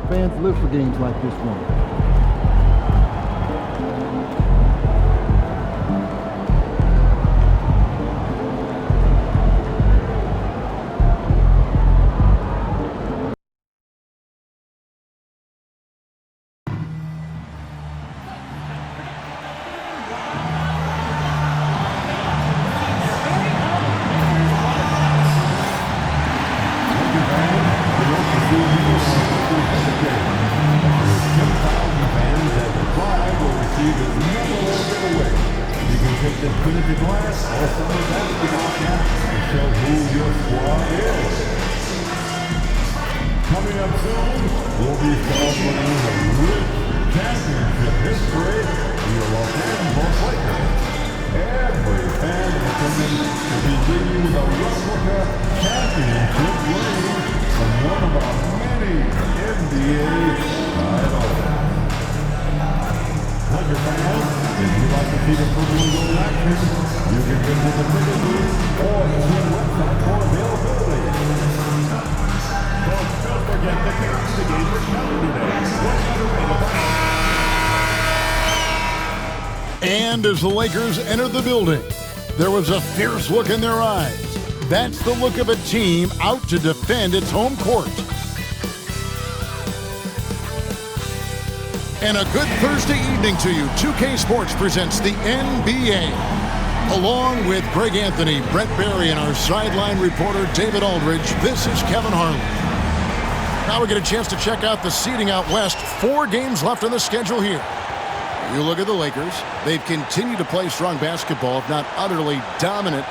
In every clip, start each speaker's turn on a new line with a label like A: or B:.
A: Fans live for games like this one.
B: Coming up soon, we'll be celebrating the rich championship history of the Los Angeles Lakers. Every fan is coming to be bringing you the replica championship ring from one of our many NBA titles. Laker fans, if you'd like to see the purple and gold action, you can visit the ticket booth or the website for availability. Don't forget the games for today.
C: And as the Lakers entered the building, there was a fierce look in their eyes. That's the look of a team out to defend its home court. And a good Thursday evening to you. 2K Sports presents the NBA. Along with Greg Anthony, Brett Barry, and our sideline reporter David Aldridge, this is Kevin Harlan. Now we get a chance to check out the seeding out west. 4 games left on the schedule here. You look at the Lakers. They've continued to play strong basketball, if not utterly dominant,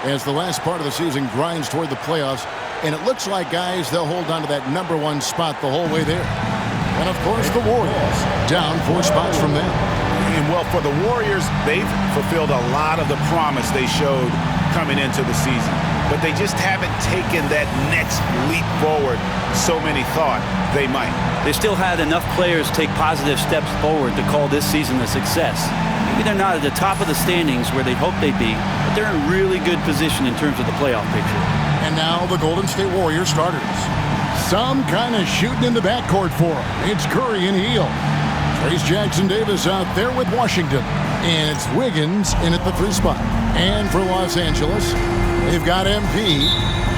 C: as the last part of the season grinds toward the playoffs. And it looks like, guys, they'll hold on to that #1 spot the whole way there. And, of course, the Warriors, down 4 spots from them.
D: And, well, for the Warriors, they've fulfilled a lot of the promise they showed coming into the season. But they just haven't taken that next leap forward so many thought they might.
E: They still had enough players take positive steps forward to call this season a success. Maybe they're not at the top of the standings where they'd hope they'd be, but they're in really good position in terms of the playoff picture.
C: And now the Golden State Warriors starters. Some kind of shooting in the backcourt for them. It's Curry and Hield. Trace Jackson-Davis out there with Washington. And it's Wiggins in at the 3 spot. And for Los Angeles, they've got MP.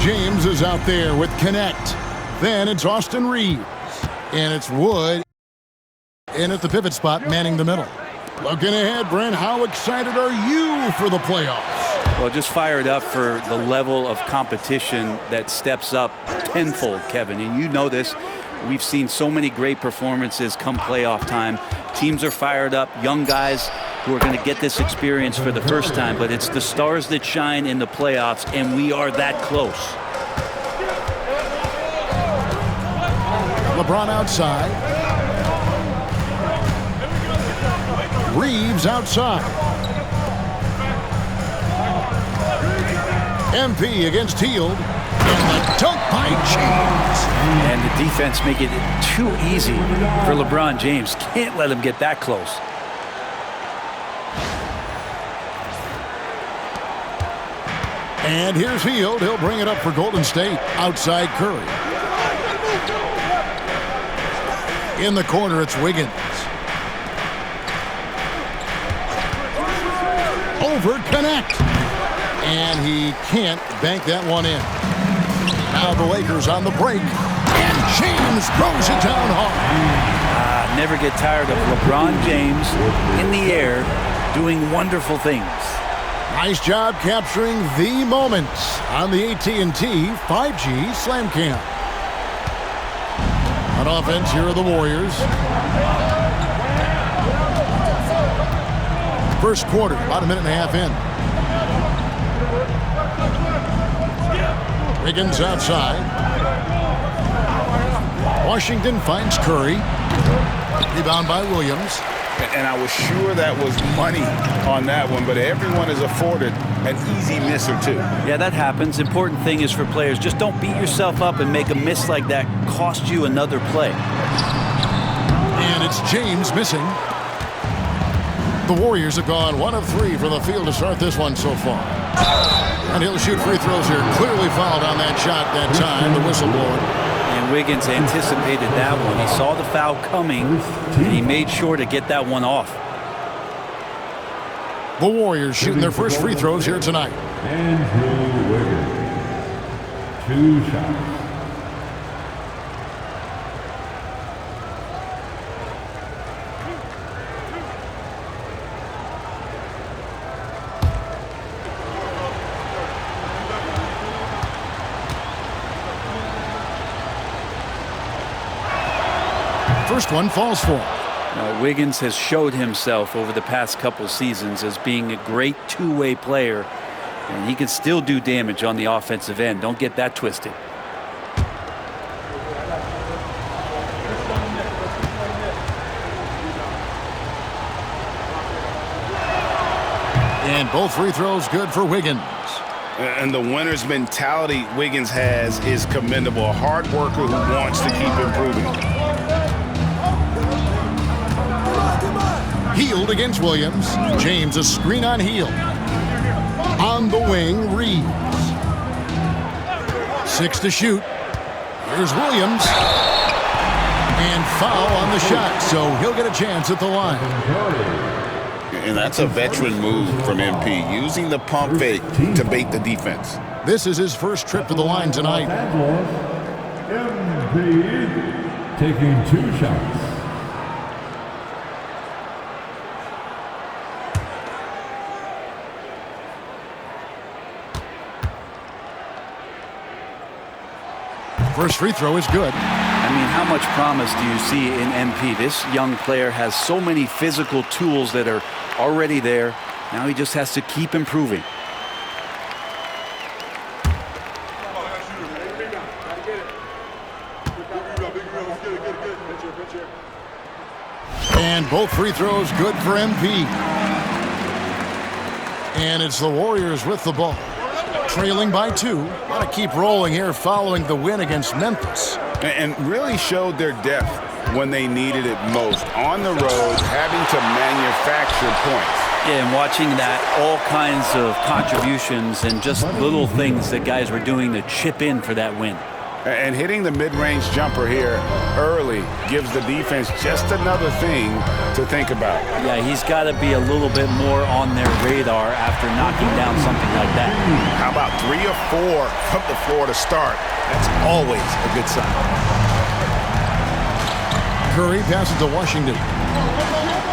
C: James is out there with Connect. Then it's Austin Reeves. And it's Wood in at the pivot spot, manning the middle. Looking ahead, Brent, how excited are you for the playoffs?
E: Well, just fired up for the level of competition that steps up tenfold, Kevin. And you know this. We've seen so many great performances come playoff time. Teams are fired up, young guys who are going to get this experience for the first time. But it's the stars that shine in the playoffs, and we are that close.
C: LeBron outside. Reeves outside. MP against Hield. And the dunk by James.
E: And the defense make it too easy for LeBron James. Can't let him get that close.
C: And here's Hield. He'll bring it up for Golden State. Outside Curry. In the corner, it's Wiggins. Over Connect. And he can't bank that one in. Now the Lakers on the break. And James throws it down hard.
E: Never get tired of LeBron James in the air doing wonderful things.
C: Nice job capturing the moments on the AT&T 5G Slam Cam. On offense, here are the Warriors. First quarter, about a minute and a half in. Wiggins outside. Washington finds Curry. Rebound by Williams.
D: And I was sure that was money on that one, but everyone is afforded an easy miss or two.
E: Yeah, that happens. Important thing is for players, just don't beat yourself up and make a miss like that cost you another play.
C: And it's James missing. The Warriors have gone 1 of 3 from the field to start this one so far. And he'll shoot free throws here. Clearly fouled on that shot that time, the whistle blowing.
E: And And Wiggins anticipated that one. He saw the foul coming, and he made sure to get that one off.
C: The Warriors shooting their first free throws here tonight.
B: Andrew Wiggins. 2 shots.
C: First one falls for him.
E: Now, Wiggins has showed himself over the past couple seasons as being a great two-way player, and he can still do damage on the offensive end. Don't get that twisted.
C: And both free throws good for Wiggins.
D: And the winner's mentality Wiggins has is commendable. A hard worker who wants to keep improving.
C: Healed against Williams. James a screen on Heald. On the wing, Reeves. 6 to shoot. Here's Williams. And foul on the shot, so he'll get a chance at the line.
D: And that's a veteran move from MP, using the pump fake to bait the defense.
C: This is his first trip to the line tonight.
B: MP taking 2 shots.
C: First free throw is good.
E: I mean, how much promise do you see in MP? This young player has so many physical tools that are already there. Now he just has to keep improving.
C: And both free throws good for MP. And it's the Warriors with the ball. Trailing by 2. Want to keep rolling here following the win against Memphis.
D: And really showed their depth when they needed it most. On the road, having to manufacture points.
E: Yeah, and watching that, all kinds of contributions and just little things that guys were doing to chip in for that win.
D: And hitting the mid-range jumper here early gives the defense just another thing to think about.
E: Yeah, he's got to be a little bit more on their radar after knocking down something like that.
D: How about 3 or 4 from the floor to start? That's always a good sign.
C: Curry passes to Washington.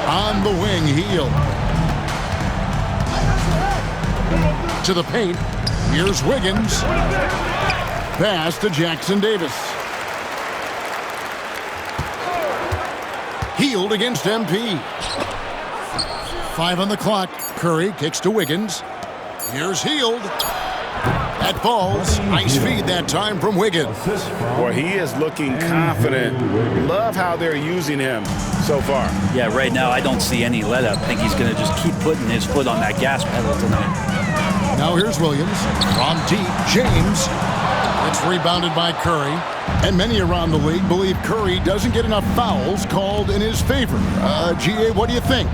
C: On the wing, Heald. To the paint. Here's Wiggins. Pass to Jackson Davis. Heald against MP. 5 on the clock. Curry kicks to Wiggins. Here's Heald. That falls. Nice feed that time from Wiggins.
D: Boy, he is looking confident. Love how they're using him so far.
E: Yeah, right now I don't see any let up. I think he's going to just keep putting his foot on that gas pedal tonight.
C: Now here's Williams. From deep, James. It's rebounded by Curry. And many around the league believe Curry doesn't get enough fouls called in his favor. GA, what do you think?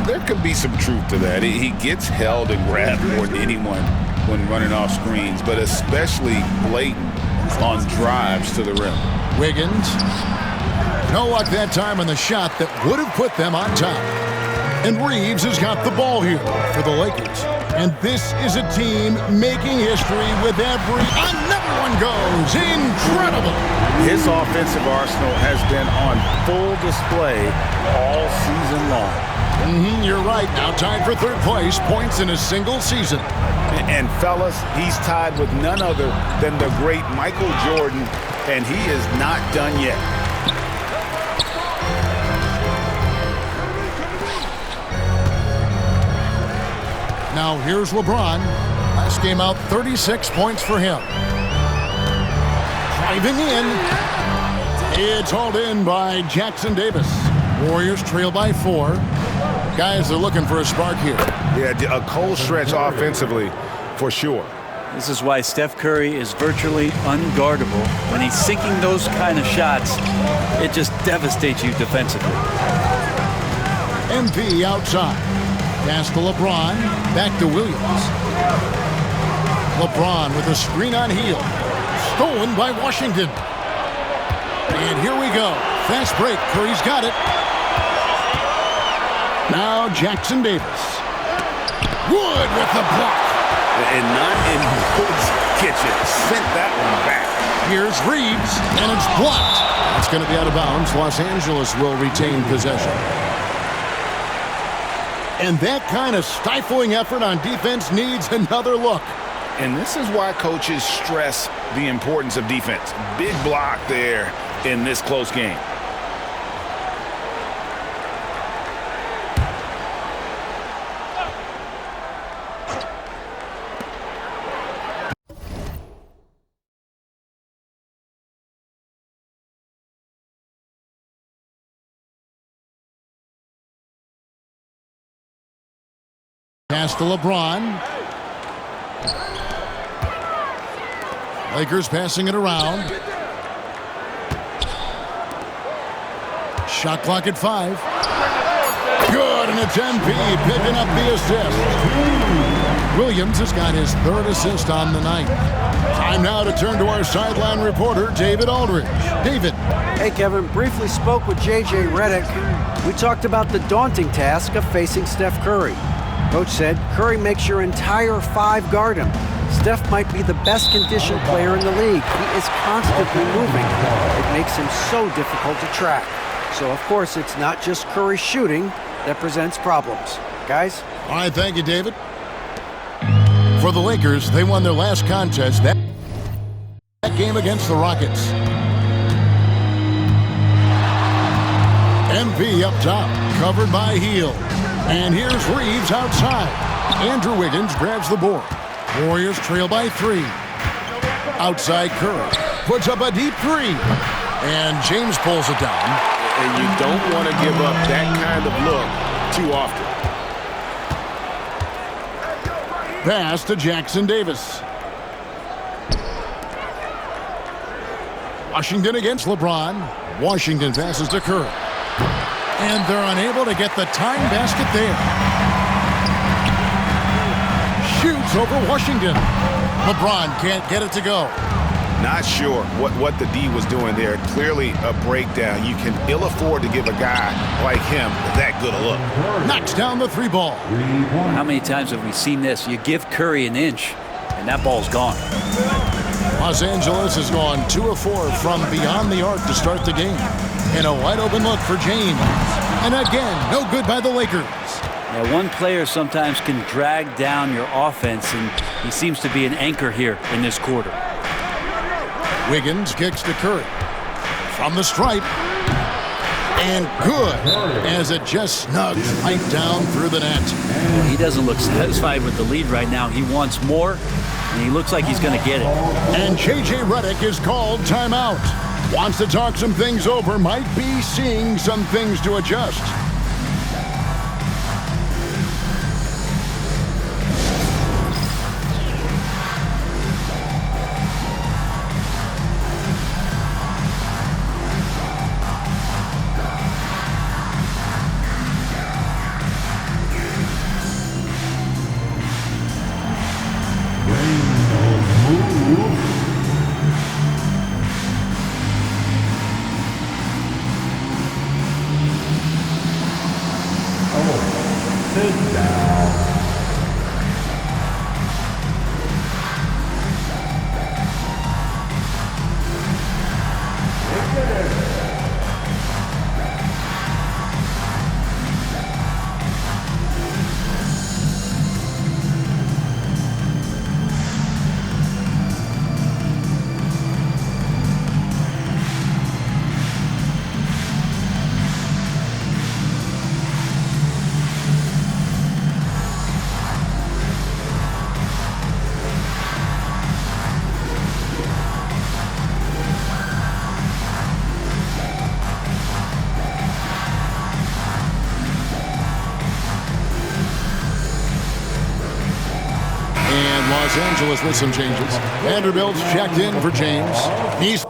D: There could be some truth to that. He gets held and grabbed more than anyone when running off screens, but especially blatant on drives to the rim.
C: Wiggins. No luck that time on the shot that would have put them on top. And Reeves has got the ball here for the Lakers. And this is a team making history with every... Another one goes. Incredible.
D: His offensive arsenal has been on full display all season long.
C: You're right. Now tied for 3rd place. Points in a single season.
D: And fellas, he's tied with none other than the great Michael Jordan, and he is not done yet.
C: Now here's LeBron. Last game out, 36 points for him. Driving in. It's hauled in by Jackson Davis. Warriors trail by 4. Guys are looking for a spark here.
D: Yeah, a cold stretch offensively, for sure.
E: This is why Steph Curry is virtually unguardable. When he's sinking those kind of shots, it just devastates you defensively.
C: MP outside. Pass to LeBron. Back to Williams. LeBron with a screen on Heald. Stolen by Washington. And here we go. Fast break. Curry's got it. Now Jackson Davis. Wood with the block.
D: And not in Wood's kitchen. Sent that one back.
C: Here's Reeves, and it's blocked. It's going to be out of bounds. Los Angeles will retain possession. And that kind of stifling effort on defense needs another look.
D: And this is why coaches stress the importance of defense. Big block there in this close game.
C: Pass to LeBron. Lakers passing it around. Shot clock at 5. Good, and it's MP picking up the assist. Williams has got his 3rd assist on the night. Time now to turn to our sideline reporter, David Aldridge. David.
F: Hey, Kevin. Briefly spoke with J.J. Redick. We talked about the daunting task of facing Steph Curry. Coach said, Curry makes your entire 5 guard him. Steph might be the best conditioned player in the league. He is constantly moving. It makes him so difficult to track. So, of course, it's not just Curry shooting that presents problems. Guys?
C: All right, thank you, David. For the Lakers, they won their last contest, that game against the Rockets. MP up top, covered by Hield. And here's Reeves outside. Andrew Wiggins grabs the board. Warriors trail by 3. Outside Curry puts up a deep 3. And James pulls it down.
D: And you don't want to give up that kind of look too often.
C: Pass to Jackson Davis. Washington against LeBron. Washington passes to Curry. And they're unable to get the tying basket there. Shoots over Washington. LeBron can't get it to go.
D: Not sure what the D was doing there. Clearly a breakdown. You can ill afford to give a guy like him that good a look.
C: Knocks down the 3 ball.
E: How many times have we seen this? You give Curry an inch, and that ball's gone.
C: Los Angeles has gone 2 of 4 from beyond the arc to start the game. And a wide open look for James. And again, no good by the Lakers.
E: Now, one player sometimes can drag down your offense, and he seems to be an anchor here in this quarter.
C: Wiggins kicks to Curry. From the stripe. And good, as it just snugs right down through the net.
E: He doesn't look satisfied with the lead right now. He wants more, and he looks like he's going to get it.
C: And J.J. Redick is called timeout. Wants to talk some things over, might be seeing some things to adjust.
B: Sit down.
C: Los Angeles with some changes. Vanderbilt's checked in for James. He's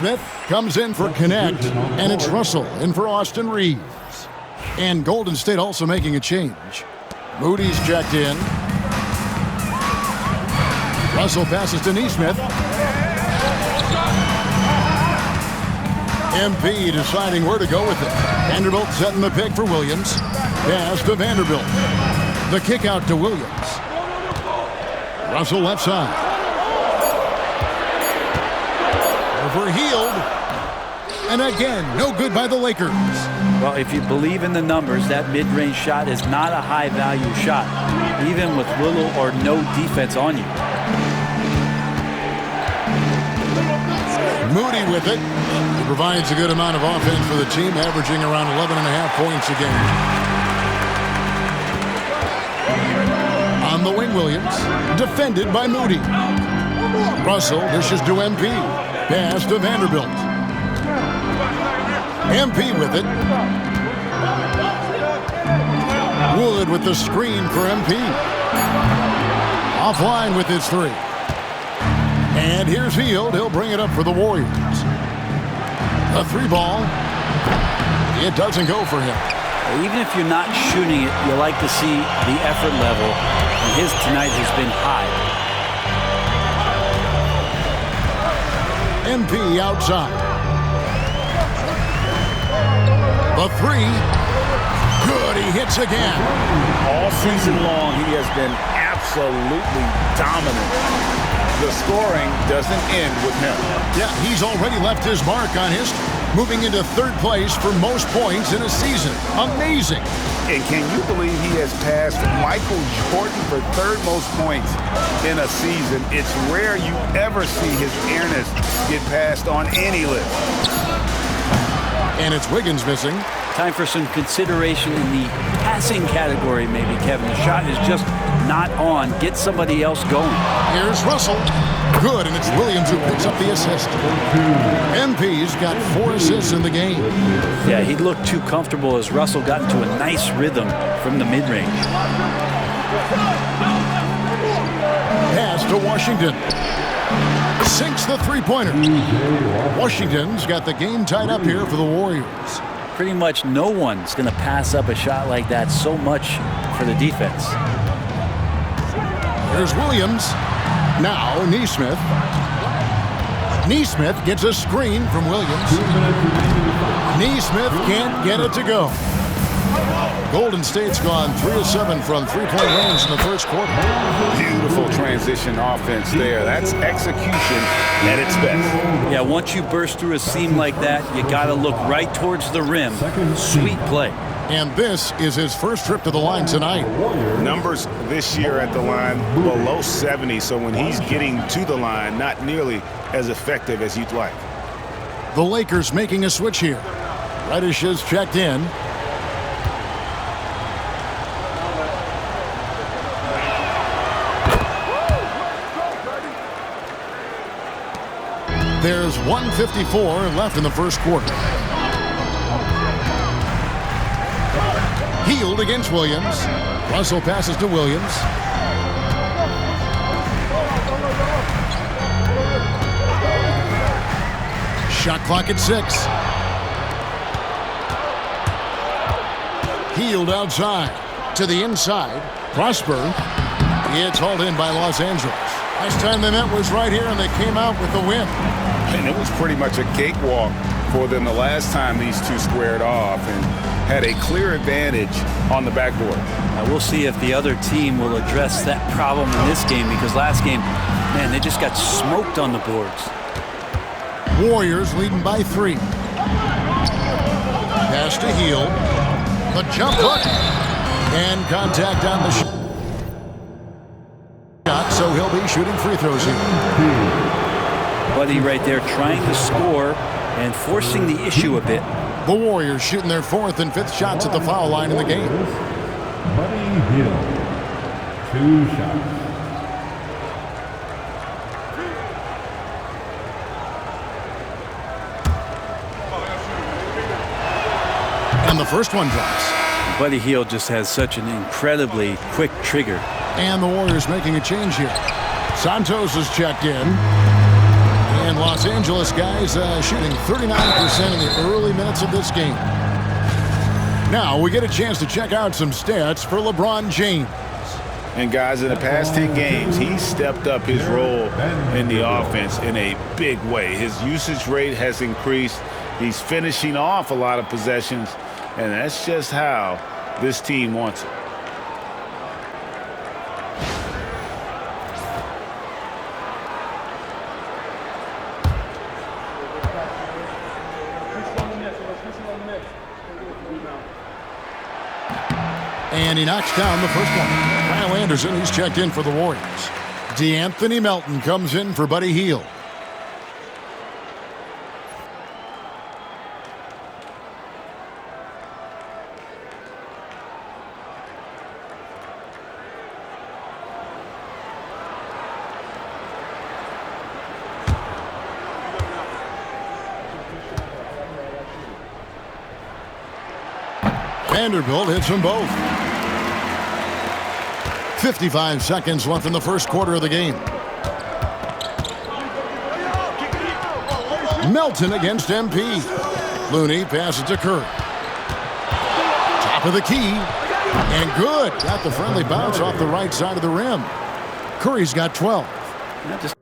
C: Smith comes in for connect, and it's Russell in for Austin Reeves. And Golden State also making a change. Moody's checked in. Russell passes to Neesmith. MP deciding where to go with it. Vanderbilt setting the pick for Williams. Pass to Vanderbilt. The kick out to Williams. Russell left side. Over Hield. And again, no good by the Lakers.
E: Well, if you believe in the numbers, that mid-range shot is not a high-value shot, even with little or no defense on you.
C: Moody with it. He provides a good amount of offense for the team, averaging around 11.5 points a game. On the wing, Williams. Defended by Moody. Russell dishes to MP. Pass to Vanderbilt. MP with it. Wood with the screen for MP. Offline with his three. And here's Hield. He'll bring it up for the Warriors. A three ball. It doesn't go for him.
E: Even if you're not shooting it, you like to see the effort level. And his tonight has been high.
C: MP outside. The three. Good. He hits again.
D: All season long, he has been absolutely dominant. The scoring doesn't end with him.
C: Yeah, he's already left his mark on history, moving into third place for most points in a season. Amazing.
D: And can you believe he has passed Michael Jordan for third most points in a season? It's rare you ever see his airness get passed on any list.
C: And it's Wiggins missing.
E: Time for some consideration in the passing category, maybe, Kevin. The shot is just not on. Get somebody else going.
C: Here's Russell. Good, and it's Williams who picks up the assist. MP's got 4 assists in the game.
E: Yeah, he looked too comfortable as Russell got into a nice rhythm from the mid-range.
C: Pass to Washington. Sinks the three-pointer. Washington's got the game tied up here for the Warriors.
E: Pretty much no one's going to pass up a shot like that so much for the defense.
C: There's Williams. Now Neesmith. Neesmith gets a screen from Williams. Neesmith can't get it to go. Golden State's gone 3 of 7 from three-point range in the first quarter.
D: Beautiful transition offense there. That's execution at its best.
E: Yeah, once you burst through a seam like that, you got to look right towards the rim. Sweet play.
C: And this is his first trip to the line tonight.
D: Numbers this year at the line below 70, so when he's getting to the line, not nearly as effective as you'd like.
C: The Lakers making a switch here. Reddish is checked in. There's 1:54 left in the first quarter. Hield against Williams. Russell passes to Williams. Shot clock at 6. Hield outside to the inside. Prosper. It's hauled in by Los Angeles. Last time they met was right here, and they came out with the win.
D: And it was pretty much a cakewalk for them the last time these two squared off and had a clear advantage on the backboard.
E: Now we'll see if the other team will address that problem in this game, because last game, man, they just got smoked on the boards.
C: Warriors leading by 3. Pass to Hield. The jump hook. And contact on the shot, so he'll be shooting free throws here.
E: Buddy right there trying to score and forcing the issue a bit.
C: The Warriors shooting their 4th and 5th shots at the foul line in the game.
B: Buddy Hield, 2 shots.
C: And the first one drops.
E: Buddy Hield just has such an incredibly quick trigger.
C: And the Warriors making a change here. Santos is checked in. And Los Angeles guys shooting 39% in the early minutes of this game. Now we get a chance to check out some stats for LeBron James.
D: And guys, in the past 10 games, he's stepped up his role in the offense in a big way. His usage rate has increased. He's finishing off a lot of possessions, and that's just how this team wants it.
C: And he knocks down the first one. Kyle Anderson, he's checked in for the Warriors. DeAnthony Melton comes in for Buddy Hield. Vanderbilt hits them both. 55 seconds left in the first quarter of the game. Melton against MP. Looney passes to Curry. Top of the key. And good. Got the friendly bounce off the right side of the rim. Curry's got 12.
E: It's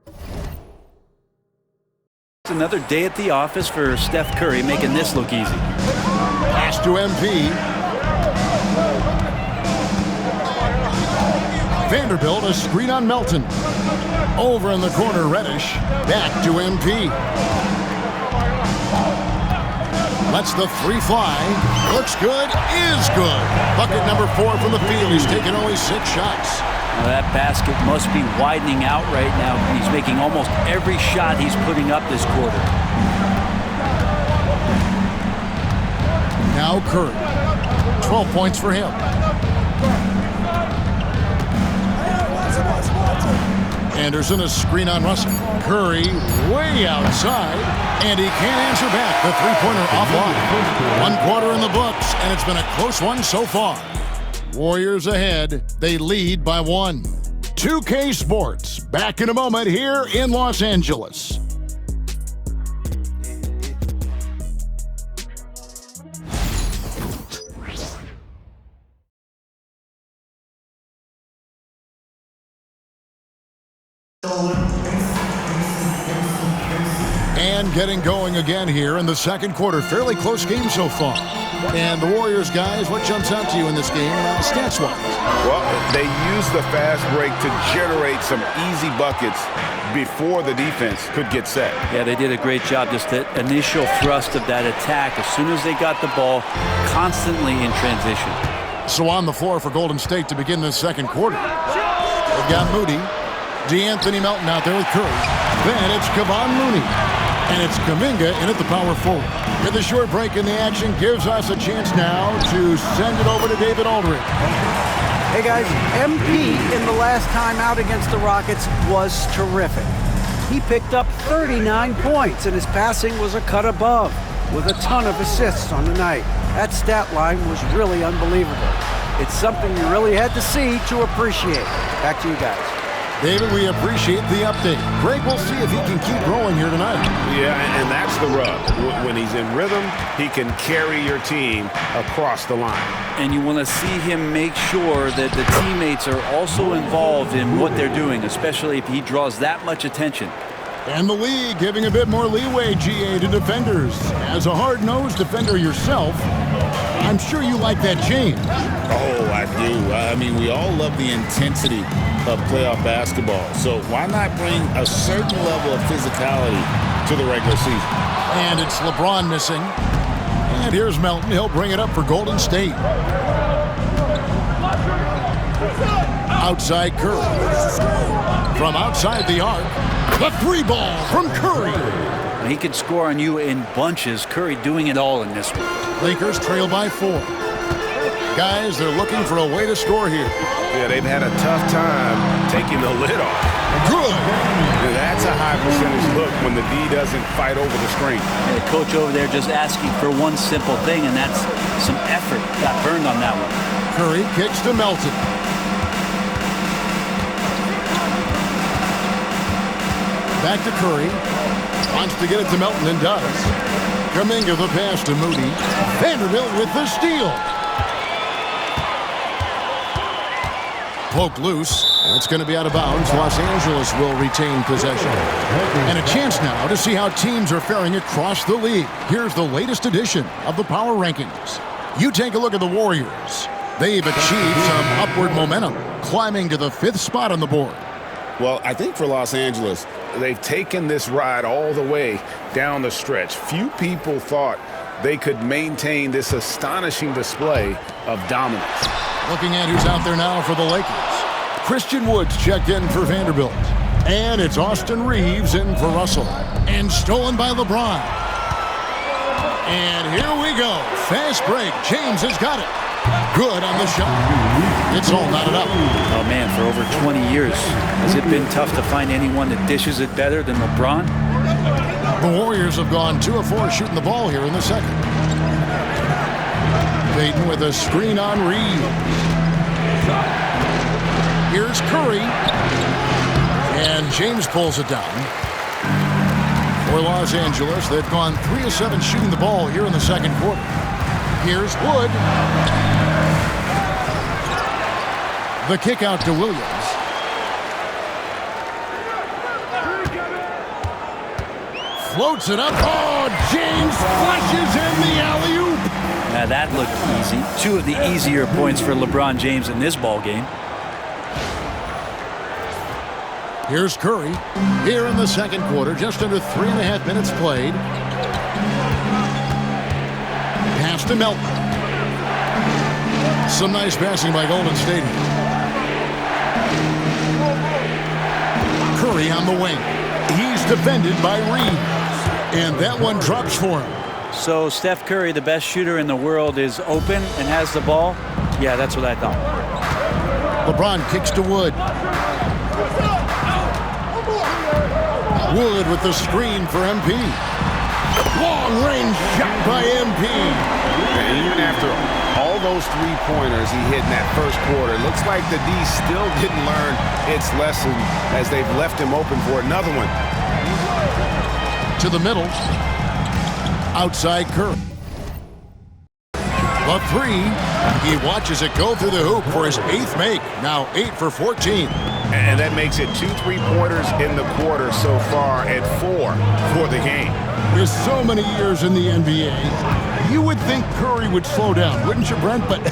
E: another day at the office for Steph Curry, making this look easy.
C: Pass to MP. Vanderbilt, a screen on Melton. Over in the corner, Reddish. Back to MP. Lets the three fly. Looks good, is good. Bucket number 4 from the field. He's taken only 6 shots.
E: Well, that basket must be widening out right now. He's making almost every shot he's putting up this quarter.
C: Now Curry. 12 points for him. Anderson, a screen on Russell. Curry way outside, and he can't answer back. The three-pointer offline. 1 quarter in the books, and it's been a close one so far. Warriors ahead. They lead by 1. 2K Sports, back in a moment here in Los Angeles. And getting going again here in the second quarter. Fairly close game so far. And the Warriors, guys, what jumps out to you in this game, stats-wise?
D: Well, they used the fast break to generate some easy buckets before the defense could get set.
E: Yeah, they did a great job. Just the initial thrust of that attack, as soon as they got the ball, constantly in transition.
C: So on the floor for Golden State to begin this second quarter. They've got Moody. DeAnthony Melton out there with Curry. Then it's Kevon Looney. And it's Kuminga in at the power forward. With a short break in the action gives us a chance now to send it over to David Aldridge.
F: Hey guys, MP in the last time out against the Rockets was terrific. He picked up 39 points and his passing was a cut above with a ton of assists on the night. That stat line was really unbelievable. It's something you really had to see to appreciate. Back to you guys.
C: David, we appreciate the update. Greg, we'll see if he can keep growing here tonight.
D: Yeah, and that's the rub. When he's in rhythm, he can carry your team across the line.
E: And you want to see him make sure that the teammates are also involved in what they're doing, especially if he draws that much attention.
C: And the league giving a bit more leeway, GA, to defenders. As a hard-nosed defender yourself, I'm sure you like that change.
G: Oh, I do. I mean, we all love the intensity of playoff basketball. So why not bring a certain level of physicality to the regular season?
C: And it's LeBron missing. And here's Melton. He'll bring it up for Golden State. Outside Curry. From outside the arc, the 3-ball from Curry.
E: He can score on you in bunches. Curry doing it all in this one.
C: Lakers trail by 4. Guys, they're looking for a way to score here.
D: Yeah, they've had a tough time taking the lid off.
C: Good.
D: And that's a high percentage look when the D doesn't fight over the screen.
E: And the coach over there just asking for one simple thing, and that's some effort. Got burned on that one.
C: Curry kicks to Melton. Back to Curry. Wants to get it to Melton and does. Kuminga the pass to Moody. Vanderbilt with the steal. Poke loose. It's going to be out of bounds. Los Angeles will retain possession. And a chance now to see how teams are faring across the league. Here's the latest edition of the Power Rankings. You take a look at the Warriors. They've achieved some upward momentum, climbing to the 5th spot on the board.
D: Well, I think for Los Angeles, they've taken this ride all the way down the stretch. Few people thought they could maintain this astonishing display of dominance.
C: Looking at who's out there now for the Lakers. Christian Woods checked in for Vanderbilt. And it's Austin Reeves in for Russell. And stolen by LeBron. And here we go. Fast break. James has got it. Good on the shot. It's all knotted up.
E: Oh, man, for over 20 years, has it been tough to find anyone that dishes it better than LeBron?
C: The Warriors have gone 2 of 4 shooting the ball here in the second. Payton with a screen on Reeves. Here's Curry. And James pulls it down. For Los Angeles, they've gone 3 of 7 shooting the ball here in the second quarter. Here's Wood. The kick out to Williams. Floats it up. Oh, James flushes in the alley-oop.
E: Now that looked easy. 2 of the easier points for LeBron James in this ball game.
C: Here's Curry. Here in the second quarter, just under 3.5 minutes played. Pass to Melton. Some nice passing by Golden State. Curry on the wing. He's defended by Reeves. And that one drops for him.
E: So Steph Curry, the best shooter in the world, is open and has the ball? Yeah, that's what I thought.
C: LeBron kicks to Wood. Wood with the screen for MP. Long-range shot by MP.
D: And even after all those three-pointers he hit in that first quarter, it looks like the D still didn't learn its lesson as they've left him open for another one.
C: To the middle. Outside Curry. The 3. He watches it go through the hoop for his 8th make. Now 8 for 14.
D: And that makes it 2 3-pointers in the quarter so far and 4 for the game.
C: There's so many years in the NBA. You would think Curry would slow down, wouldn't you, Brent? But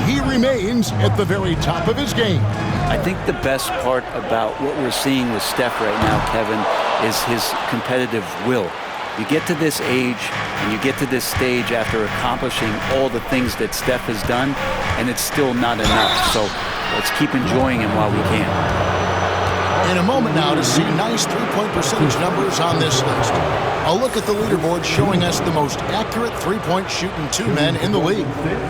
C: he remains at the very top of his game.
E: I think the best part about what we're seeing with Steph right now, Kevin, is his competitive will. You get to this age and you get to this stage after accomplishing all the things that Steph has done, and it's still not enough. So let's keep enjoying him while we can.
C: In a moment now to see nice three-point percentage numbers on this list. A look at the leaderboard showing us the most accurate three-point shooting 2 men in the league.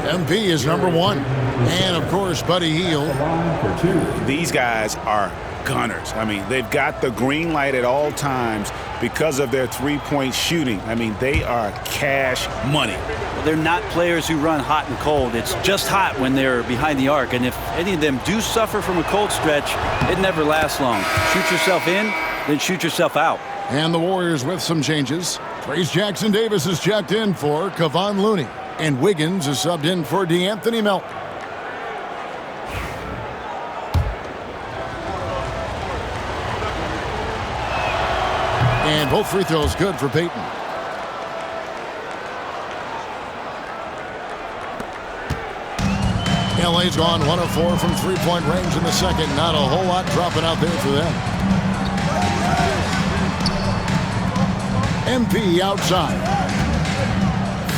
C: MP is number 1. And, of course, Buddy Hield.
D: These guys are gunners. I mean, they've got the green light at all times because of their three-point shooting. I mean, they are cash money.
E: Well, they're not players who run hot and cold. It's just hot when they're behind the arc. And if any of them do suffer from a cold stretch, it never lasts long. Shoot yourself in, then shoot yourself out.
C: And the Warriors with some changes. Trace Jackson Davis is checked in for Kevon Looney. And Wiggins is subbed in for DeAnthony Melton. And both free throws good for Payton. LA's gone 1 of 4 from three-point range in the second. Not a whole lot dropping out there for them. MP outside.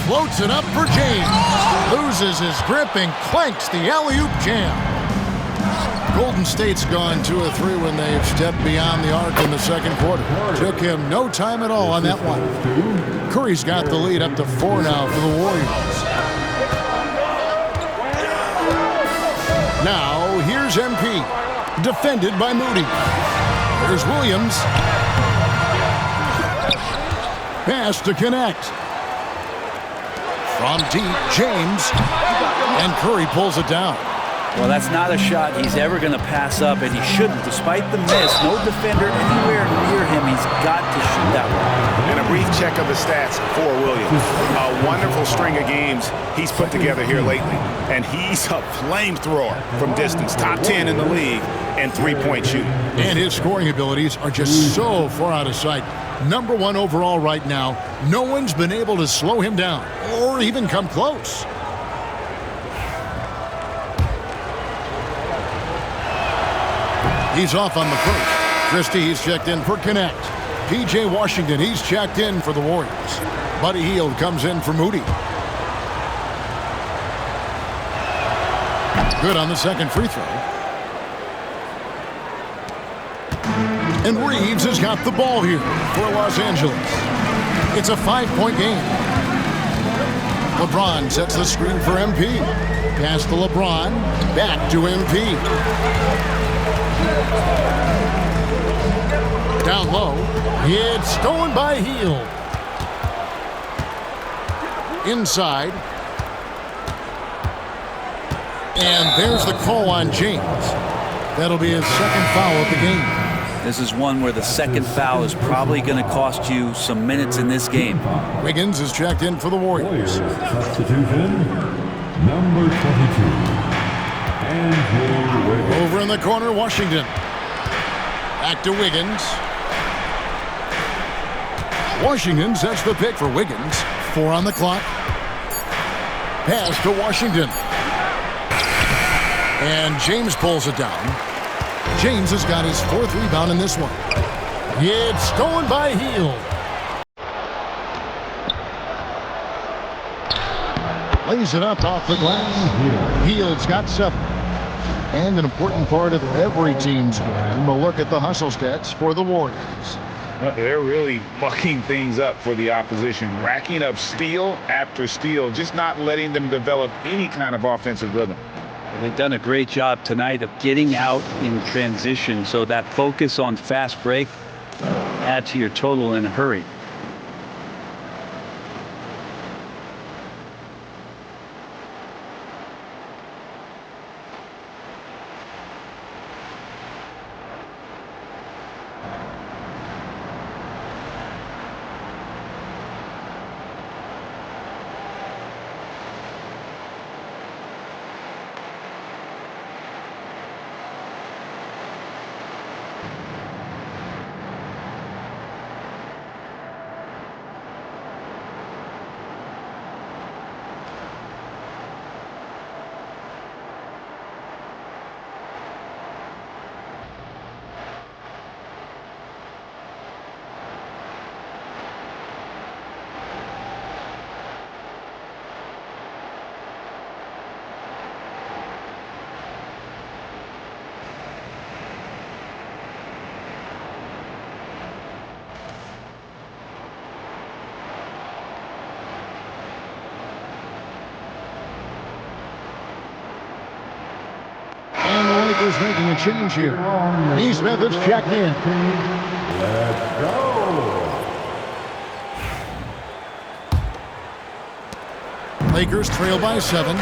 C: Floats it up for James. Loses his grip and clanks the alley-oop jam. Golden State's gone 2 of 3 when they've stepped beyond the arc in the second quarter. Took him no time at all on that one. Curry's got the lead up to 4 now for the Warriors. Now, here's MP. Defended by Moody. There's Williams. Pass to connect. From deep, James. And Curry pulls it down.
E: Well, that's not a shot he's ever going to pass up, and he shouldn't. Despite the miss, no defender anywhere near him. He's got to shoot that one.
D: brief check of the stats for Williams. A wonderful string of games he's put together here lately. And he's a flamethrower from distance. Top 10 in the league in three-point shooting.
C: And his scoring abilities are just so far out of sight. Number 1 overall right now. No one's been able to slow him down or even come close. He's off on the first. Christie, he's checked in for Connect. P.J. Washington, he's checked in for the Warriors. Buddy Hield comes in for Moody. Good on the second free throw. And Reeves has got the ball here for Los Angeles. It's a 5-point game. LeBron sets the screen for MP. Pass to LeBron. Back to MP. Down low. It's stolen by Hield. Inside. And there's the call on James. That'll be his second foul of the game.
E: This is one where the second foul is probably going to cost you some minutes in this game.
C: Wiggins is checked in for the Warriors.
B: Substitution, number 22. Andrew Wiggins.
C: Over in the corner, Washington. Back to Wiggins. Washington sets the pick for Wiggins. 4 on the clock. Pass to Washington. And James pulls it down. James has got his 4th rebound in this one. It's stolen by Hield. Lays it up off the glass. Hield's got 7. And an important part of every team's game, a look at the hustle stats for the Warriors.
H: They're really mucking things up for the opposition, racking up steal after steal, just not letting them develop any kind of offensive rhythm.
E: They've done a great job tonight of getting out in transition, so that focus on fast break add to your total in a hurry.
C: Lakers making a change here. Neesmith is checked in.
B: Let's go.
C: Lakers trail by 7.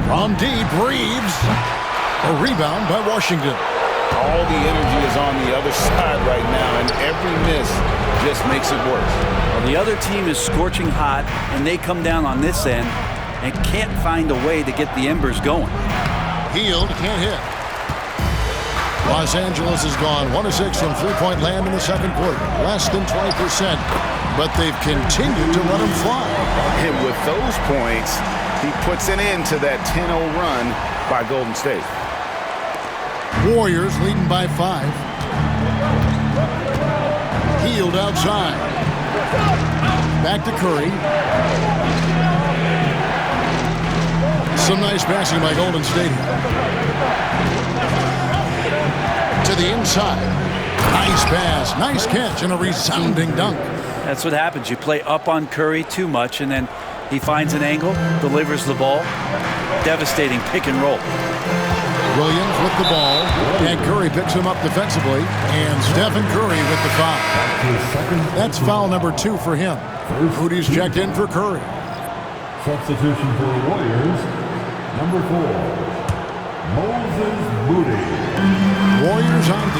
C: From deep, Reeves. A rebound by Washington.
G: All the energy is on the other side right now, and every miss just makes it worse.
E: Well, the other team is scorching hot, and they come down on this end and can't find a way to get the embers going.
C: Hield can't hit. Los Angeles has gone 1 of 6 from three-point land in the second quarter. Less than 20%, but they've continued to let him fly.
D: And with those points, he puts an end to that 10-0 run by Golden State.
C: Warriors leading by 5. Hield outside. Back to Curry. Some nice passing by Golden State. To the inside. Nice pass, nice catch, and a resounding dunk.
E: That's what happens. You play up on Curry too much, and then he finds an angle, delivers the ball. Devastating pick and roll.
C: Williams with the ball, and Curry picks him up defensively, and Stephen Curry with the foul. That's foul number 2 for him. Moody's checked in for Curry.
B: Substitution for the Warriors, number 4, Moses Moody.
C: Warriors on D.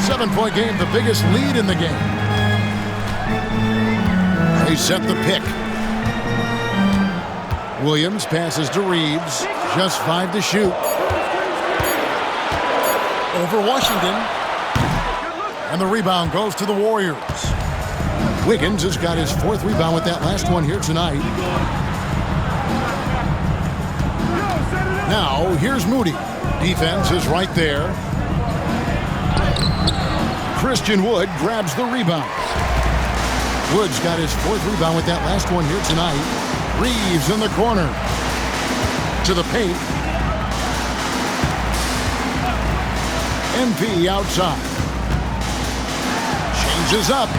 C: 7-point game, the biggest lead in the game. They set the pick. Williams passes to Reeves. Just 5 to shoot. Over Washington. And the rebound goes to the Warriors. Wiggins has got his 4th rebound with that last one here tonight. Now, here's Moody. Defense is right there. Christian Wood grabs the rebound. Wood's got his 4th rebound with that last one here tonight. Reeves in the corner. To the paint. MP outside. Changes up.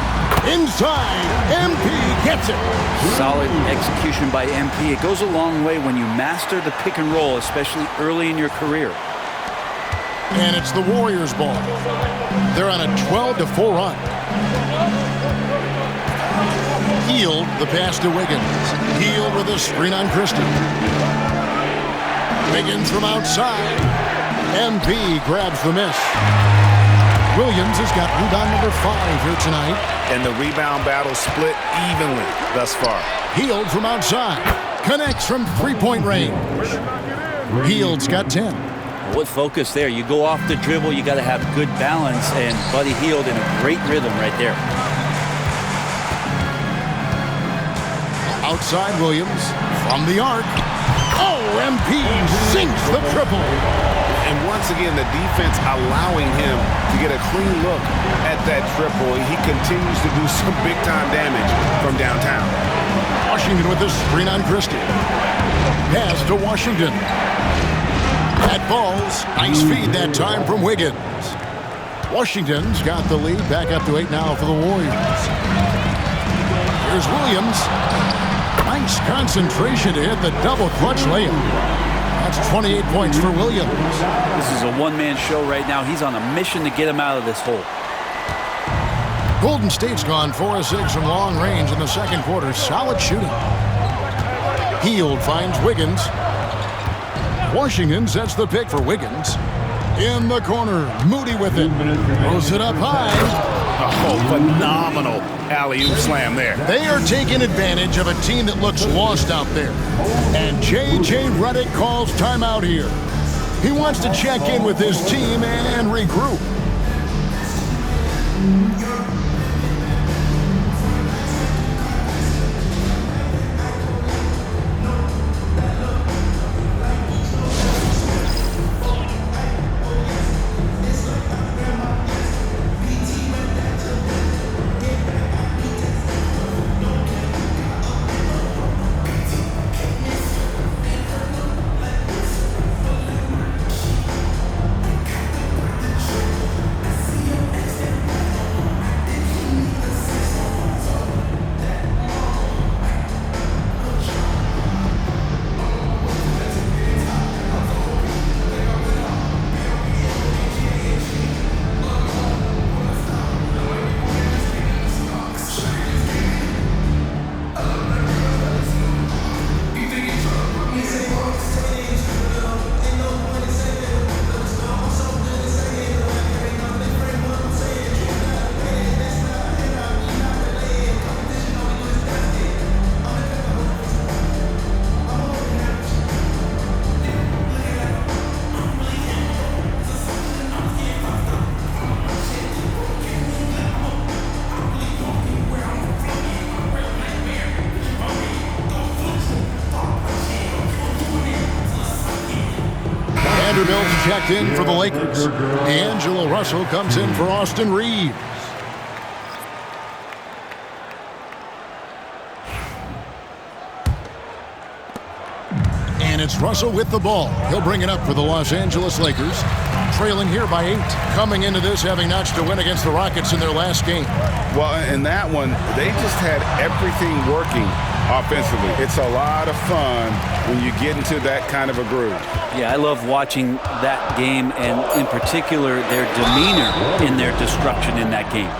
C: Inside. MP gets it.
E: Solid execution by MP. It goes a long way when you master the pick and roll, especially early in your career.
C: And it's the Warriors' ball. They're on a 12-4 run. Hield the pass to Wiggins. Hield with a screen on Christie. Wiggins from outside. MP grabs the miss. Williams has got rebound number 5 here tonight.
D: And the rebound battle split evenly thus far.
C: Hield from outside. Connects from 3-point range. Hield's got 10.
E: What focus there. You go off the dribble, you got to have good balance, and Buddy Hield in a great rhythm right there.
C: Outside Williams from the arc. Oh, MP sinks the triple.
D: And once again, the defense allowing him to get a clean look at that triple. He continues to do some big-time damage from downtown.
C: Washington with the screen on Christie. Pass to Washington. That falls. Nice feed that time from Wiggins. Washington's got the lead. Back up to 8 now for the Warriors. Here's Williams. Nice concentration to hit the double clutch layup. That's 28 points for Williams.
E: This is a one-man show right now. He's on a mission to get him out of this hole.
C: Golden State's gone 4 of 6 from long range in the second quarter. Solid shooting. Hield finds Wiggins. Washington sets the pick for Wiggins. In the corner, Moody with it. Throws it up high.
D: Oh, phenomenal alley-oop slam there.
C: They are taking advantage of a team that looks lost out there. And J.J. Redick calls timeout here. He wants to check in with his team and regroup. Vanderbilt's checked in for the Lakers. D'Angelo Russell comes in for Austin Reeves. And it's Russell with the ball. He'll bring it up for the Los Angeles Lakers. Trailing here by 8. Coming into this having notched a win against the Rockets in their last game.
D: Well, in that one, they just had everything working offensively. It's a lot of fun when you get into that kind of a groove.
E: Yeah, I love watching that game, and in particular, their demeanor in their destruction in that game.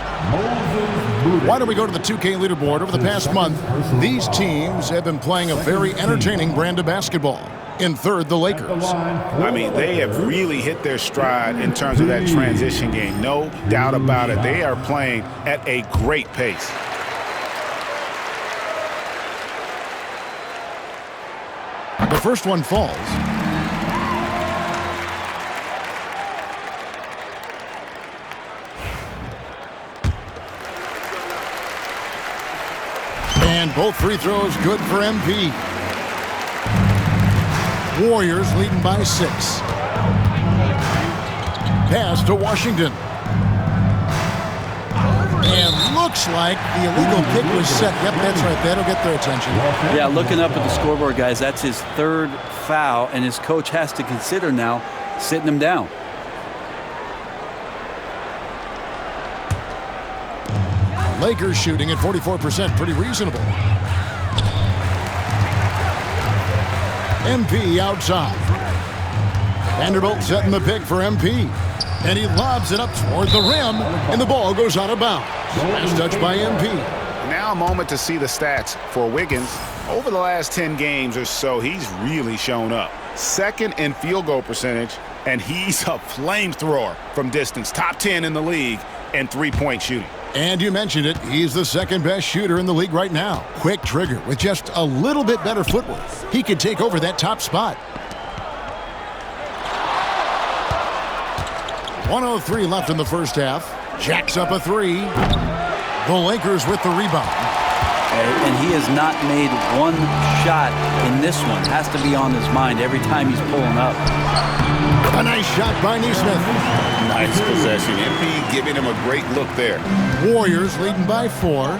C: Why don't we go to the 2K leaderboard? Over the past month, these teams have been playing a very entertaining brand of basketball. In third, the Lakers.
D: I mean, they have really hit their stride in terms of that transition game. No doubt about it. They are playing at a great pace.
C: The first one falls. And both free throws good for MP. Warriors leading by 6. Pass to Washington. And looks like the illegal kick was set. Yep, that's right. That'll get their attention.
E: Yeah, looking up at the scoreboard, guys, that's his third foul, and his coach has to consider now sitting him down.
C: Lakers shooting at 44%, pretty reasonable. MP outside. Vanderbilt setting the pick for MP. And he lobs it up toward the rim, and the ball goes out of bounds. Last touch by MP.
D: Now a moment to see the stats for Wiggins. Over the last 10 games or so, he's really shown up. Second in field goal percentage, and he's a flamethrower from distance. Top 10 in the league in three-point shooting.
C: And you mentioned it, he's the second best shooter in the league right now. Quick trigger with just a little bit better footwork. He could take over that top spot. 1:03 left in the first half. Jacks up a three. The Lakers with the rebound.
E: And he has not made one shot in this one. Has to be on his mind every time he's pulling up.
C: A nice shot by Neesmith.
G: Nice possession. MP giving him a great look there.
C: Warriors leading by 4.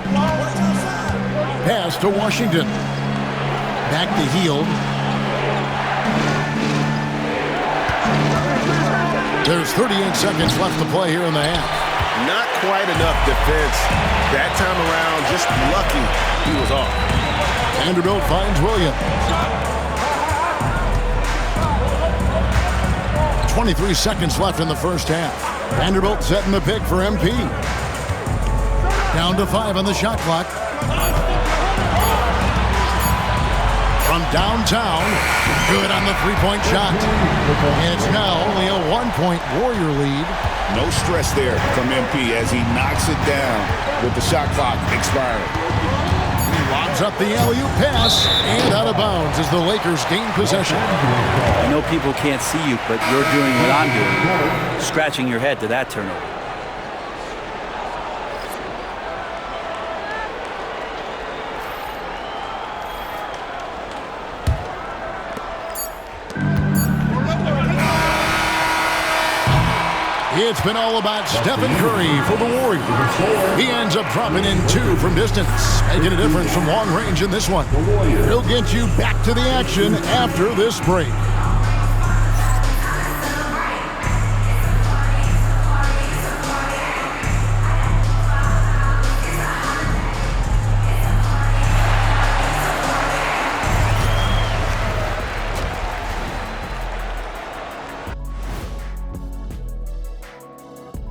C: Pass to Washington. Back to Hield. There's 38 seconds left to play here in the half.
I: Not quite enough defense. That time around, just lucky he was off.
C: Vanderbilt finds Williams. 23 seconds left in the first half. Vanderbilt setting the pick for MP. Down to 5 on the shot clock. From downtown, good on the three-point shot. And it's now only a 1-point Warrior lead.
G: No stress there from MP as he knocks it down with the shot clock expiring.
C: He lobs up the alley-oop pass and out of bounds as the Lakers gain possession.
E: I know people can't see you, but you're doing what I'm doing. Scratching your head to that turnover.
C: It's been all about Stephen Curry for the Warriors. He ends up dropping in 2 from distance, making a difference from long range in this one. He'll get you back to the action after this break.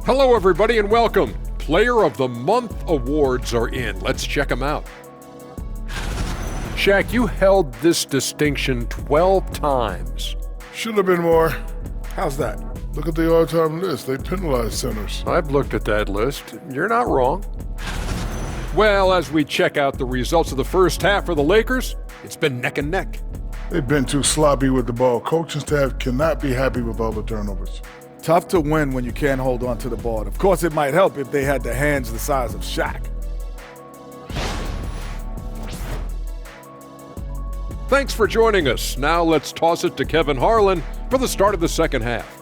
J: Hello, everybody, and welcome. Player of the Month awards are in. Let's check them out. Shaq, you held this distinction 12 times.
K: Should have been more. How's that? Look at the all-time list. They penalize centers.
J: I've looked at that list. You're not wrong. Well, as we check out the results of the first half for the Lakers, it's been neck and neck.
K: They've been too sloppy with the ball. Coaching staff cannot be happy with all the turnovers.
L: Tough to win when you can't hold on to the ball. Of course, it might help if they had the hands the size of Shaq.
J: Thanks for joining us. Now let's toss it to Kevin Harlan for the start of the second half.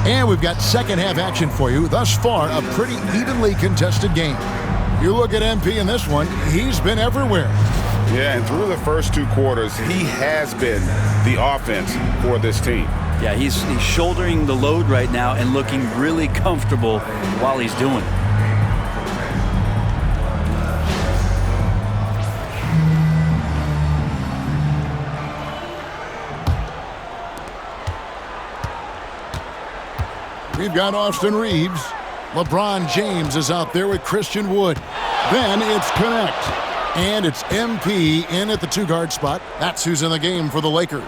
C: And we've got second half action for you. Thus far, a pretty evenly contested game. You look at MP in this one, he's been everywhere.
D: Yeah, and through the first 2 quarters, he has been the offense for this team.
E: Yeah, he's shouldering the load right now and looking really comfortable while he's doing it.
C: We've got Austin Reeves. LeBron James is out there with Christian Wood. Then it's Connect. And it's MP in at the 2-guard spot. That's who's in the game for the Lakers.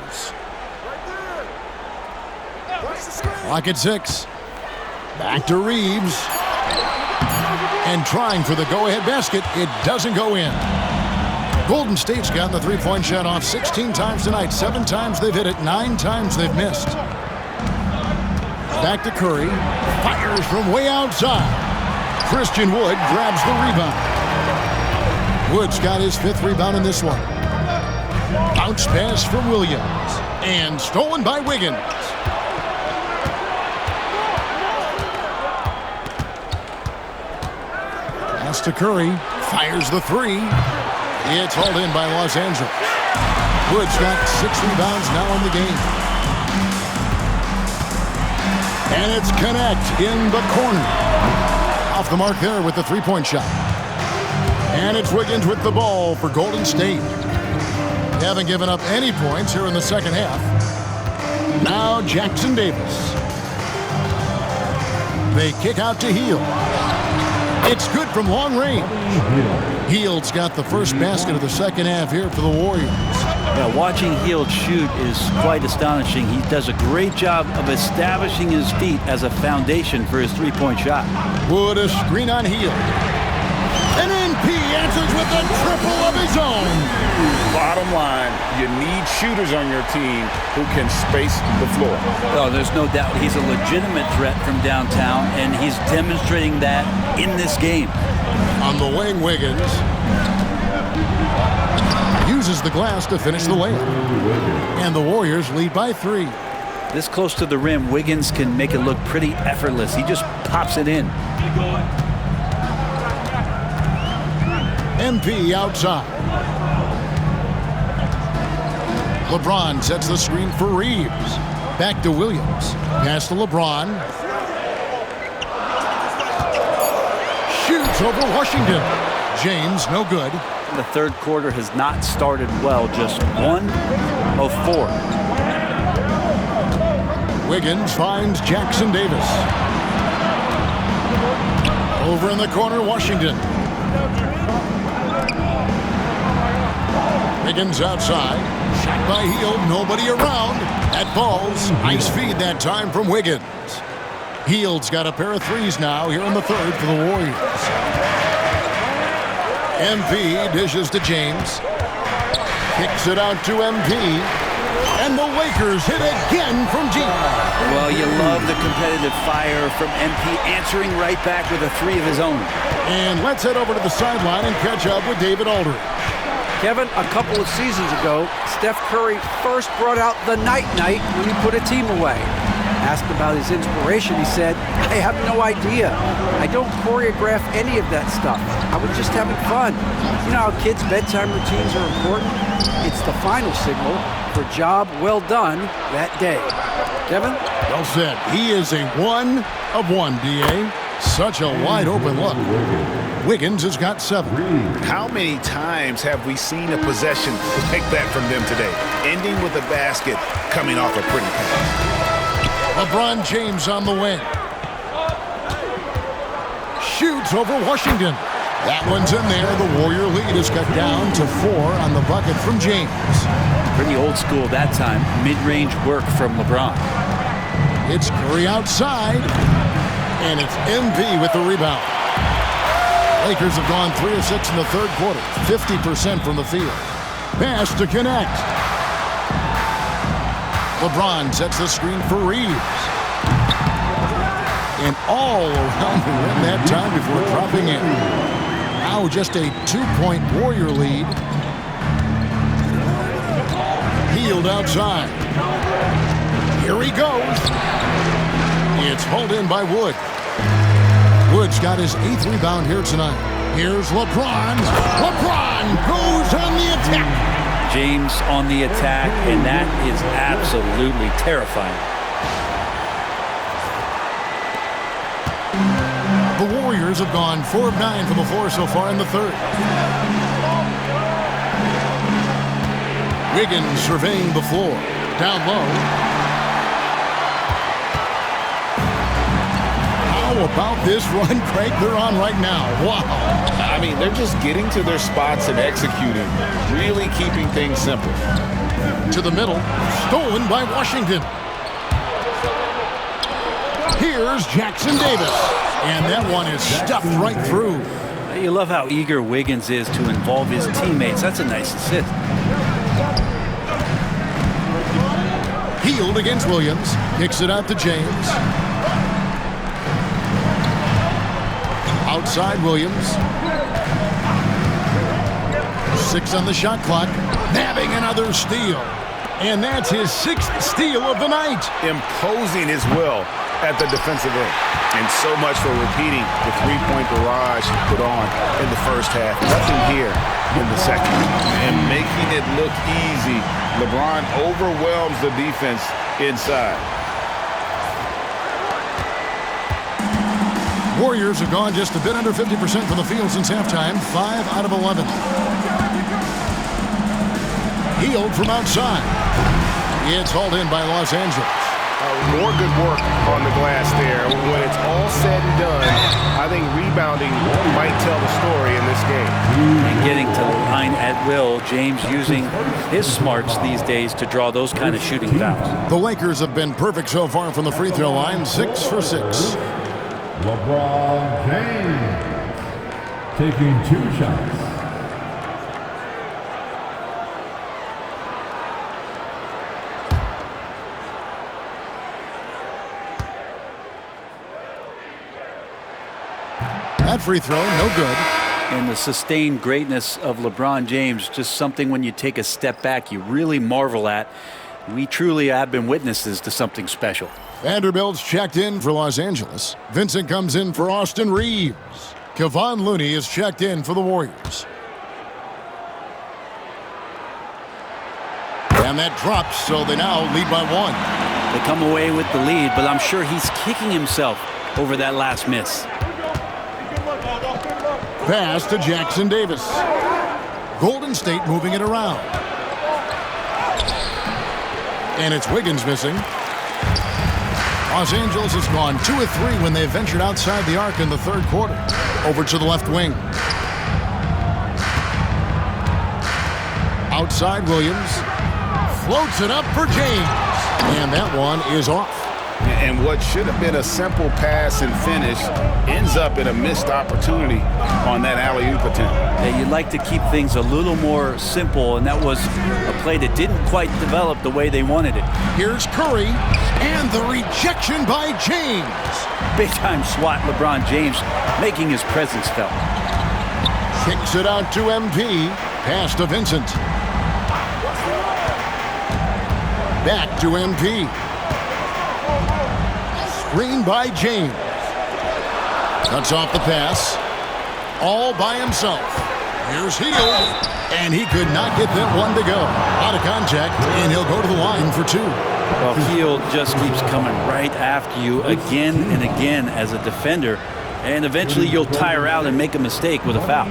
C: Clock at 6. Back to Reeves. And trying for the go-ahead basket. It doesn't go in. Golden State's gotten the three-point shot off 16 times tonight. 7 times they've hit it. 9 times they've missed. Back to Curry. Fires from way outside. Christian Wood grabs the rebound. Wood's got his 5th rebound in this one. Bounce pass from Williams. And stolen by Wiggins. Pass to Curry. Fires the 3. It's hauled in by Los Angeles. Wood's got 6 rebounds now in the game. And it's Connect in the corner. Off the mark there with the 3-point shot. And it's Wiggins with the ball for Golden State. They haven't given up any points here in the second half. Now Jackson Davis. They kick out to Hield. It's good from long range. Hield's got the first basket of the second half here for the Warriors.
E: Yeah, watching Hield shoot is quite astonishing. He does a great job of establishing his feet as a foundation for his 3-point shot.
C: Wood a screen on Hield. And NP answers with a triple of his own.
H: Bottom line, you need shooters on your team who can space the floor.
E: Oh, there's no doubt he's a legitimate threat from downtown, and he's demonstrating that in this game.
C: On the wing, Wiggins uses the glass to finish the layup. And the Warriors lead by 3.
E: This close to the rim, Wiggins can make it look pretty effortless. He just pops it in.
C: MP outside. LeBron sets the screen for Reeves. Back to Williams. Pass to LeBron. Shoots over Washington. James, no good.
E: The third quarter has not started well. Just 1 of 4.
C: Wiggins finds Jackson Davis. Over in the corner, Washington. Wiggins outside. Shot by Hield. Nobody around. That falls. Nice feed that time from Wiggins. Hield's got a pair of 3s now here in the third for the Warriors. MP dishes to James. Kicks it out to MP. And the Lakers hit again from deep.
E: Well, you love the competitive fire from MP, answering right back with a 3 of his own.
C: And let's head over to the sideline and catch up with David Aldridge.
F: Kevin, a couple of seasons ago, Steph Curry first brought out the night-night when he put a team away. Asked about his inspiration, he said, I have no idea. I don't choreograph any of that stuff. I was just having fun. You know how kids' bedtime routines are important? It's the final signal for job well done that day. Kevin?
C: Well said. He is a 1 of 1, D.A. Such a wide-open look. Wiggins has got 7.
D: How many times have we seen a possession like that from them today? Ending with a basket, coming off a pretty pass.
C: LeBron James on the wing. Shoots over Washington. That one's in there. The Warrior lead is cut down to 4 on the bucket from James.
E: Pretty old school that time. Mid-range work from LeBron.
C: It's Curry outside. And it's MP with the rebound. Lakers have gone 3 of 6 in the third quarter. 50% from the field. Pass to Connect. LeBron sets the screen for Reeves. And all around the rim that time before dropping in. Now just a 2-point Warrior lead. Hield outside. Here he goes. It's hauled in by Wood. Wood's got his 8th rebound here tonight. Here's LeBron. LeBron goes on the attack.
E: James on the attack, and that is absolutely terrifying.
C: The Warriors have gone 4 of 9 from the floor so far in the third. Wiggins surveying the floor. Down low. How about this run, Craig, they're on right now? Wow.
G: I mean, they're just getting to their spots and executing, really keeping things simple.
C: To the middle, stolen by Washington. Here's Jackson Davis, and that one is stuffed right through.
E: You love how eager Wiggins is to involve his teammates. That's a nice assist.
C: Healed against Williams, kicks it out to James. Outside Williams. 6 on the shot clock, nabbing another steal. And that's his 6th steal of the night.
D: Imposing his will at the defensive end. And so much for repeating the three-point barrage he put on in the first half. Nothing here in the second. And making it look easy, LeBron overwhelms the defense inside.
C: Warriors have gone just a bit under 50% from the field since halftime, 5 out of 11. Healed from outside. It's hauled in by Los Angeles.
I: More good work on the glass there. When it's all said and done, I think rebounding might tell the story in this game.
E: And getting to the line at will, James using his smarts these days to draw those kind of shooting fouls.
C: The Lakers have been perfect so far from the free throw line, 6 for 6.
B: LeBron James taking 2 shots.
C: That free throw, no good.
E: And the sustained greatness of LeBron James, just something when you take a step back, you really marvel at. We truly have been witnesses to something special.
C: Vanderbilt's checked in for Los Angeles. Vincent comes in for Austin Reeves. Kevon Looney is checked in for the Warriors. And that drops, so they now lead by 1.
E: They come away with the lead, but I'm sure he's kicking himself over that last miss.
C: Pass to Jackson Davis. Golden State moving it around. And it's Wiggins missing. Los Angeles has gone 2 of 3 when they ventured outside the arc in the third quarter. Over to the left wing. Outside Williams. Floats it up for James. And that one is off.
D: And what should have been a simple pass and finish ends up in a missed opportunity on that alley-oop attempt.
E: Yeah, you'd like to keep things a little more simple, and that was a play that didn't quite develop the way they wanted it.
C: Here's Curry, and the rejection by James.
E: Big-time swat LeBron James, making his presence felt.
C: Kicks it out to MP. Pass to Vincent. Back to MP. Screen by James. Cuts off the pass. All by himself. Here's Hield. And he could not get that one to go. Out of contact, and he'll go to the line for 2.
E: Well, Hield just keeps coming right after you again and again as a defender. And eventually you'll tire out and make a mistake with a foul.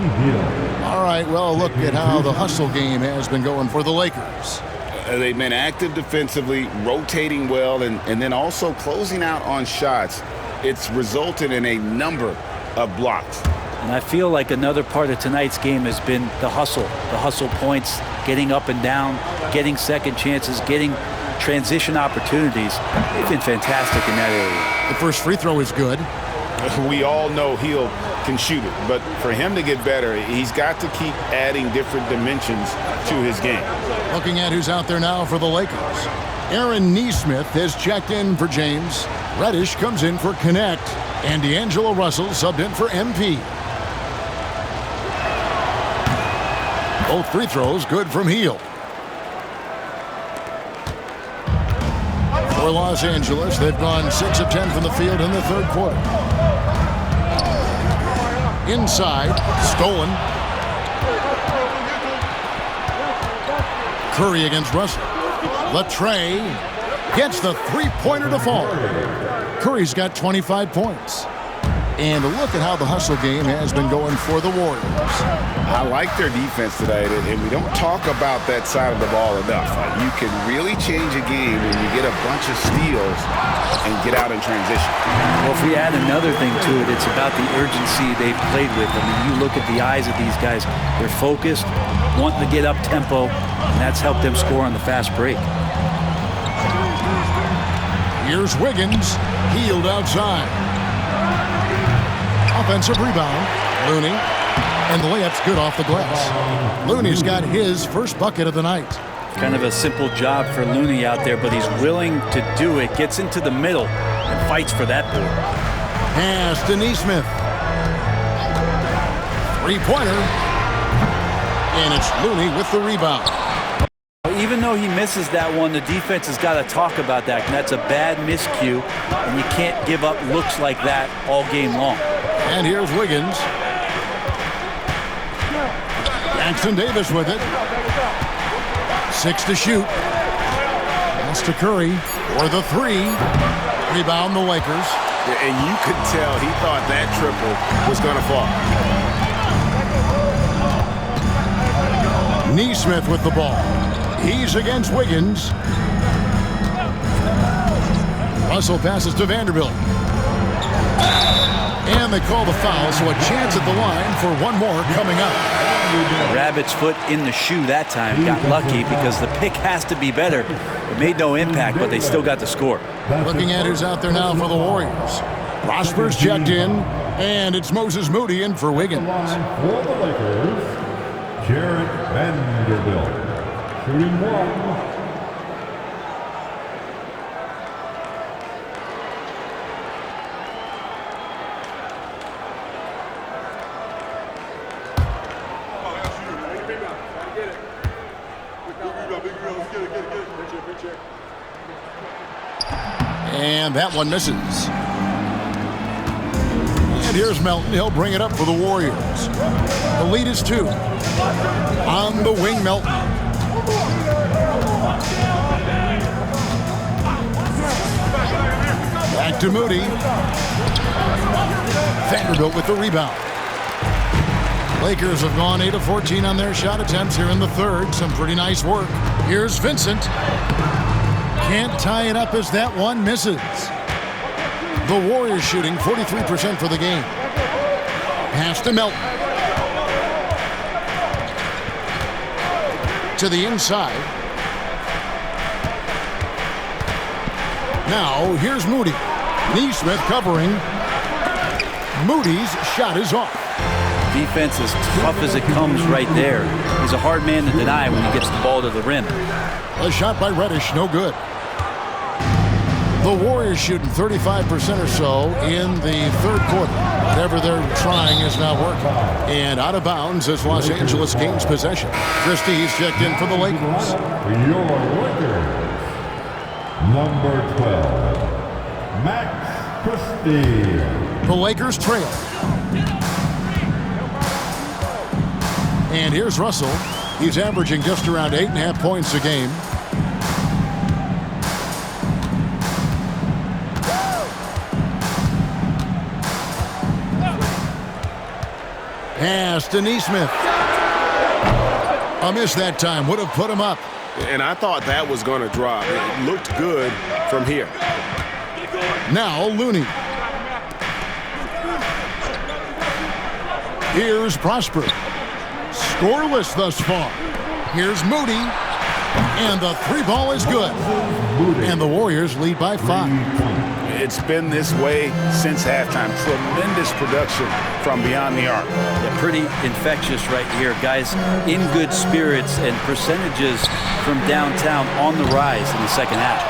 C: All right, well, look at how the hustle game has been going for the Lakers.
D: They've been active defensively, rotating well, and then also closing out on shots. It's resulted in a number of blocks.
E: And I feel like another part of tonight's game has been the hustle points, getting up and down, getting second chances, getting transition opportunities. They've been fantastic in that area.
C: The first free throw is good.
D: We all know Hield can shoot it, but for him to get better, he's got to keep adding different dimensions to his game.
C: Looking at who's out there now for the Lakers. Aaron Nesmith has checked in for James. Reddish comes in for Connect. And D'Angelo Russell subbed in for MP. Both free throws good from Hield. For Los Angeles, they've gone 6 of 10 from the field in the third quarter. Inside, stolen. Curry against Russell. Latrey gets the three-pointer to fall. Curry's got 25 points. And a look at how the hustle game has been going for the Warriors.
I: I like their defense today, and we don't talk about that side of the ball enough. You can really change a game when you get a bunch of steals and get out in transition.
E: Well, if we add another thing to it, it's about the urgency they've played with. I mean, you look at the eyes of these guys. They're focused, wanting to get up tempo, and that's helped them score on the fast break.
C: Here's Wiggins, healed outside. Offensive rebound, Looney, and the layup's good off the glass. Looney's got his first bucket of the night.
E: Kind of a simple job for Looney out there, but he's willing to do it, gets into the middle, and fights for that board.
C: Pass to Neesmith. Three-pointer, and it's Looney with the rebound.
E: Even though he misses that one, the defense has got to talk about that. And that's a bad miscue, and you can't give up looks like that all game long.
C: And here's Wiggins. Jackson Davis with it. 6 to shoot. Pass to Curry for the 3. Rebound the Lakers.
I: And you could tell he thought that triple was going to fall.
C: Neesmith with the ball. He's against Wiggins. Russell passes to Vanderbilt. And they call the foul, so a chance at the line for one more coming up.
E: Rabbit's foot in the shoe that time. Got lucky because the pick has to be better. It made no impact, but they still got the score.
C: Looking at who's out there now for the Warriors. Prosper's checked in, and it's Moses Moody in for Wiggins.
B: For the Lakers, Jarrett Vanderbilt. Shooting 1.
C: And that one misses. And here's Melton. He'll bring it up for the Warriors. The lead is 2. On the wing, Melton. Back to Moody. Vanderbilt with the rebound. Lakers have gone 8 of 14 on their shot attempts here in the third. Some pretty nice work. Here's Vincent. Can't tie it up as that one misses. The Warriors shooting 43% for the game. Pass to Melton. To the inside. Now here's Moody. Neesmith covering. Moody's shot is off.
E: Defense as tough as it comes right there. He's a hard man to deny when he gets the ball to the rim.
C: A shot by Reddish, no good. The Warriors shooting 35% or so in the third quarter. Whatever they're trying is not working. And out of bounds as Los Angeles gains possession. Christie's checked in for the Lakers.
B: Your Lakers, number 12, Max Christie.
C: The Lakers trail. And here's Russell. He's averaging just around 8.5 points a game. Pass to Neesmith. A miss that time. Would have put him up.
I: And I thought that was going to drop. It looked good from here.
C: Now Looney. Here's Prosper. Scoreless thus far. Here's Moody. And the 3 ball is good. And the Warriors lead by 5.
D: It's been this way since halftime. Tremendous production from beyond the arc.
E: Yeah, pretty infectious right here. Guys in good spirits and percentages from downtown on the rise in the second half.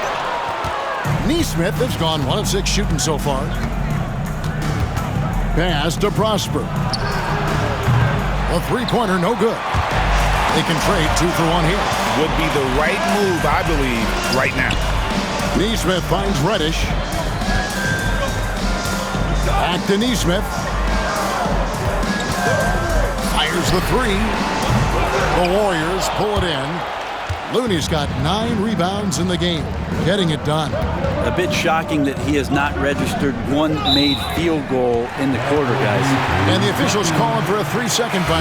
C: Neesmith has gone 1 of 6 shooting so far. Pass to Prosper. A 3-pointer, no good. They can trade 2 for 1 here.
D: Would be the right move, I believe, right now.
C: Neesmith finds Reddish. Back to Neesmith. Fires the 3. The Warriors pull it in. Looney's got 9 rebounds in the game, getting it done.
E: A bit shocking that he has not registered one made field goal in the quarter, guys.
C: And the officials call him for a 3-second violation.